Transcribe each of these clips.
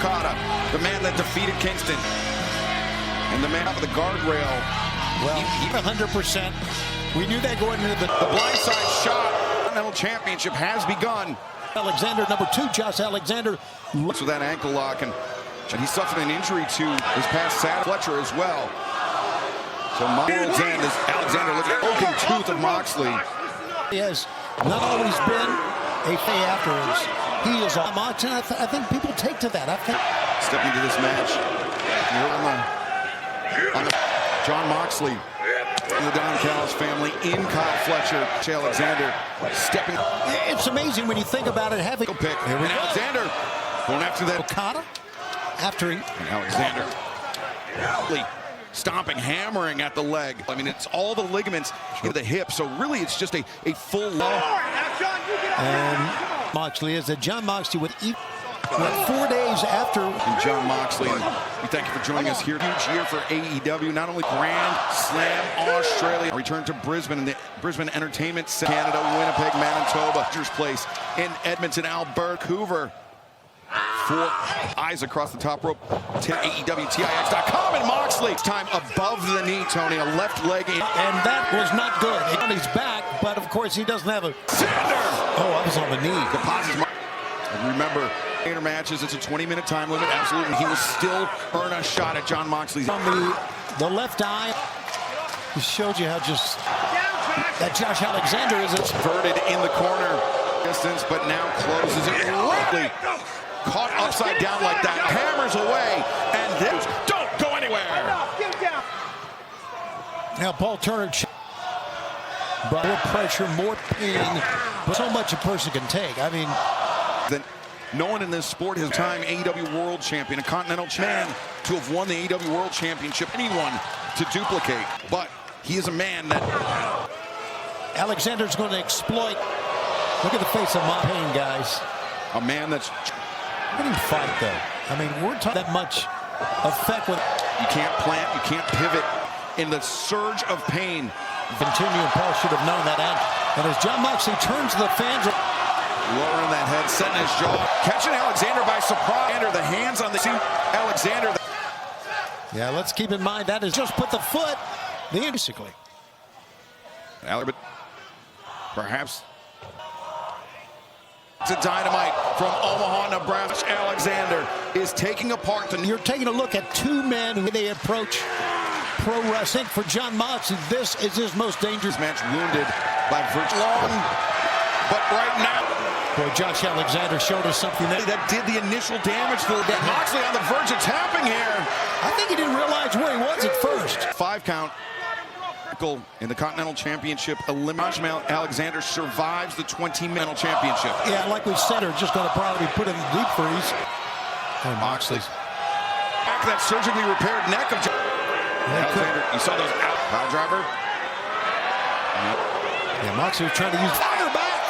Okada, the man that defeated Kingston, and the man off the guardrail. Well, 100%. We knew that going into the blindside shot. Continental Championship has begun. Alexander, number 2, Josh Alexander. Looks with that ankle lock, and he suffered an injury to his past Saturday Fletcher as well. So World's End is Alexander looking at the broken tooth of Moxley. He has not always been a fay afterwards. He is on Moxley. I think people take to that. Stepping into this match, on the John Moxley and the Don Callis family in Kyle Fletcher. Alexander stepping. It's amazing when you think about it. Having pick. Here we and go. Alexander going after that. Okada after he. And Alexander stomping, hammering at the leg. I mean, it's all the ligaments in the hip. So really, it's just a full. And Moxley is that John Moxley would eat. 4 days after. And John Moxley, we thank you for joining us here. Huge year for AEW. Not only Grand Slam Australia, return to Brisbane and the Brisbane Entertainment Center, Canada, Winnipeg, Manitoba, Place in Edmonton, Alberta, Vancouver. 4 eyes across the top rope. AEWTIX.com and Moxley. Time above the knee, Tony. A left leg. And that was not good. On his back, but of course he doesn't have a. Sander! Oh, I was on the knee. Deposits. And remember, matches, it's a 20-minute time limit. Absolutely, he will still earn a shot at John Moxley's. On the left eye, he showed you how just that Josh Alexander is. It's inverted in the corner distance, but now closes it rightly. Caught upside down like that, hammers away, and this don't go anywhere. Now Paul Turner, but more pressure, more pain, but so much a person can take. I mean, then. No one in this sport has time AEW World Champion, a Continental Champion, to have won the AEW World Championship. Anyone to duplicate, but he is a man that Alexander's going to exploit. Look at the face of Pain, guys. A man that's. Look at him fight, though. I mean, we're talking that much effect with. You can't plant, you can't pivot in the surge of pain. Continue, and Paul should have known that. And as John Moxley turns to the fans. Lowering that head, setting his jaw. Catching Alexander by surprise. The hands on the suit. Alexander. Yeah, let's keep in mind that is just put the foot. Basically. But perhaps. To Dynamite from Omaha, Nebraska. Alexander is taking apart the. You're taking a look at 2 men who they approach pro wrestling. For John Moxley, this is his most dangerous match. Wounded by Virgil Long. But right now. Boy, Josh Alexander showed us something that did the initial damage to Moxley on the verge of tapping here. I think he didn't realize where he was at first. 5 count. In the Continental Championship, Alexander survives the 20-minute championship. Yeah, like we said, are just going to probably put him in deep freeze. And Moxley. Back that surgically repaired neck of Alexander. You saw those out. Power driver. Yeah, Moxley was trying to use fire back.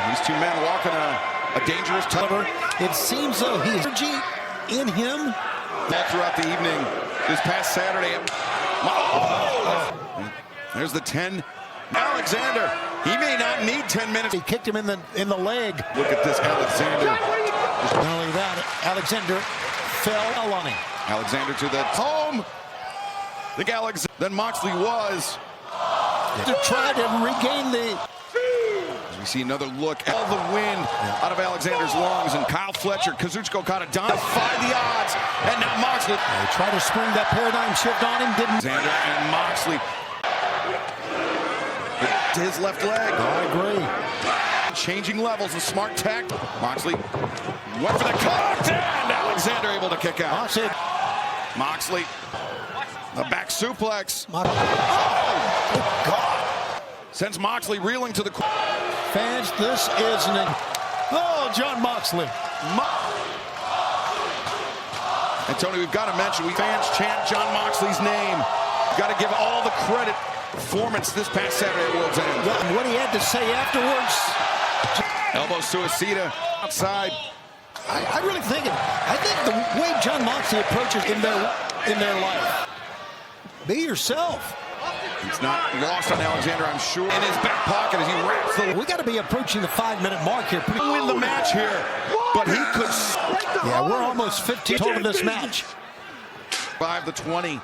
These 2 men walking a dangerous tunnel. It seems though he has energy in him. All throughout the evening this past Saturday. There's the 10. Alexander, he may not need 10 minutes. He kicked him in the leg. Look at this, Alexander. Not only that, Alexander fell on him. Alexander to the home. I think Alexander than Moxley was. To try to regain the. We see another look at all the wind out of Alexander's lungs, and Kyle Fletcher, Kazuchika Okada defied the odds, and now Moxley. They tried to spring that paradigm shift on him, didn't. Alexander and Moxley. His left leg. I agree. Changing levels, a smart tech. Moxley went for the cut, and Alexander able to kick out. Moxley, the back suplex. Oh, God. Sends Moxley reeling to the corner. Fans, this is oh, John Moxley. And Tony, we've got to mention, fans chant John Moxley's name. Got to give all the credit. Performance this past Saturday at World's End. What he had to say afterwards. Elbow suicida outside. I really think the way John Moxley approaches in their life. Be yourself. He's not lost on Alexander, I'm sure. In his back pocket as he wraps the... We got to be approaching the 5-minute mark here. Win the match here, but he could... Yeah, we're almost 15 total this match. 5-20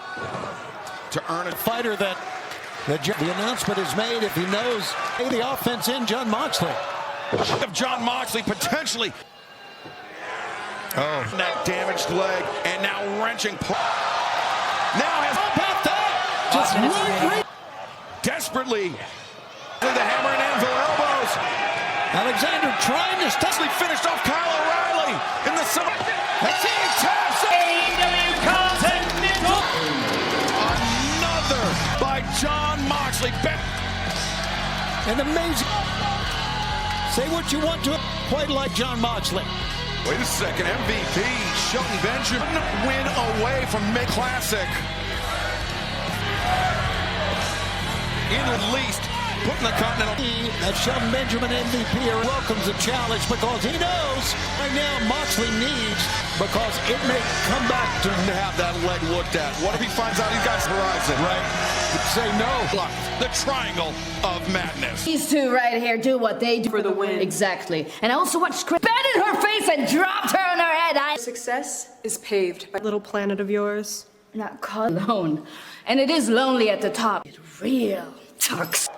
to earn it. Fighter that the announcement is made if he knows the offense in Jon Moxleu. Of Jon Moxley potentially. Oh, that damaged leg, and now wrenching. Now has just desperately with the hammer and anvil elbows. Alexander trying to Tesla finished off Kyle O'Reilly in the summer. That's it. Taps AEW Continental. Another by Jon Moxley. An amazing. Say what you want to, quite like Jon Moxley. Wait a second, MVP Shelton Benjamin win away from Mid Classic. In at least putting the Continental. That Shelton Benjamin MVP welcomes the challenge because he knows right now Moxley needs, because it may come back to have that leg looked at. What if he finds out he's got his horizon? Right. Say no. The triangle of madness. These two right here do what they do for the win. Exactly. And I also watched Chris bend in her face and dropped her on her head. Success is paved by little planet of yours. Not called alone. And it is lonely at the top. It's real toxic.